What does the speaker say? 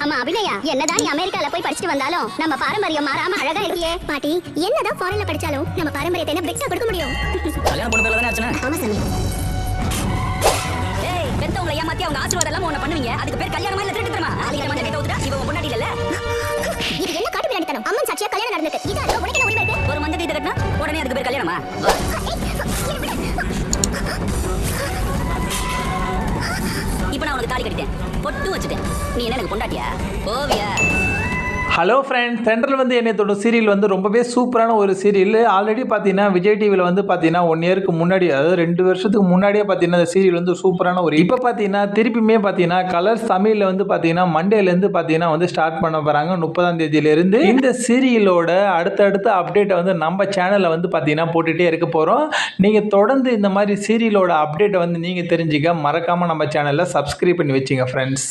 அம்மா அபிநயா, என்னதான் நீ அமெரிக்கால போய் படிச்சுட்டு வந்தாலும் நம்ம பாரம்பரியம் மாறாம அழகா இருக்கியே. பாட்டி, என்னதான் ஃபாரின்ல படிச்சாலும் நம்ம பாரம்பரியத்தை என்ன பெட்டா கொடுக்க முடியும்? கல்யாணம் பண்ண பேர்ல தானே ஆச்சுனா? ஆமா சாமி. ஏய், பெத்தவங்கள ஏமாத்தி அவங்க ஆசீர்வாதம் எல்லாம் ஒண்ணு பண்ணுவீங்க. அதுக்கு பேர் கல்யாணமா இல்ல திருட்டுத்தனமா? ஆலியா மஞ்ச கைட்ட ஊத்துடா, இவ பொண்டாட்டி இல்ல. இது என்ன காட்டு பிள்ளைத்தனம்? அம்மன் சாட்சியா கல்யாணம் நடந்துருக்கு. இது அதுல உனக்கு என்ன உரிமை இருக்கு? ஒரு மஞ்ச கைட்ட கட்டினா உடனே அதுக்கு பேர் கல்யாணமா? இப்போ நான் உனக்கு தாலி கட்டிட்டேன், பொட்டு வச்சுட்டேன். நீ என்ன எனக்கு பொண்டாட்டியா? ஓவியா? ஹலோ ஃப்ரெண்ட்ஸ், சென்ட்ரல் வந்து என்னை தொடும் சீரியல் வந்து ரொம்பவே சூப்பரான ஒரு சீரியல். ஆல்ரெடி பார்த்தீங்கன்னா விஜய் டிவியில் வந்து பார்த்தீங்கன்னா 1 இயருக்கு முன்னாடி, அதாவது 2 வருஷத்துக்கு முன்னாடியே பார்த்தீங்கன்னா இந்த சீரியல் வந்து சூப்பரான ஒரு இப்போ பார்த்தீங்கன்னா திருப்பியுமே பார்த்தீங்கன்னா கலர்ஸ் தமிழில் வந்து பார்த்தீங்கன்னா மண்டேலேருந்து பார்த்தீங்கன்னா வந்து ஸ்டார்ட் பண்ண போகிறாங்க 30ஆம் தேதியிலேருந்து. இந்த சீரியலோட அடுத்தடுத்த அப்டேட்டை வந்து நம்ம சேனலில் வந்து பார்த்தீங்கன்னா போட்டுகிட்டே இருக்க போகிறோம். நீங்கள் தொடர்ந்து இந்த மாதிரி சீரியலோட அப்டேட்டை வந்து நீங்கள் தெரிஞ்சுக்க மறக்காமல் நம்ம சேனலில் சப்ஸ்கிரைப் பண்ணி வச்சுங்க ஃப்ரெண்ட்ஸ்.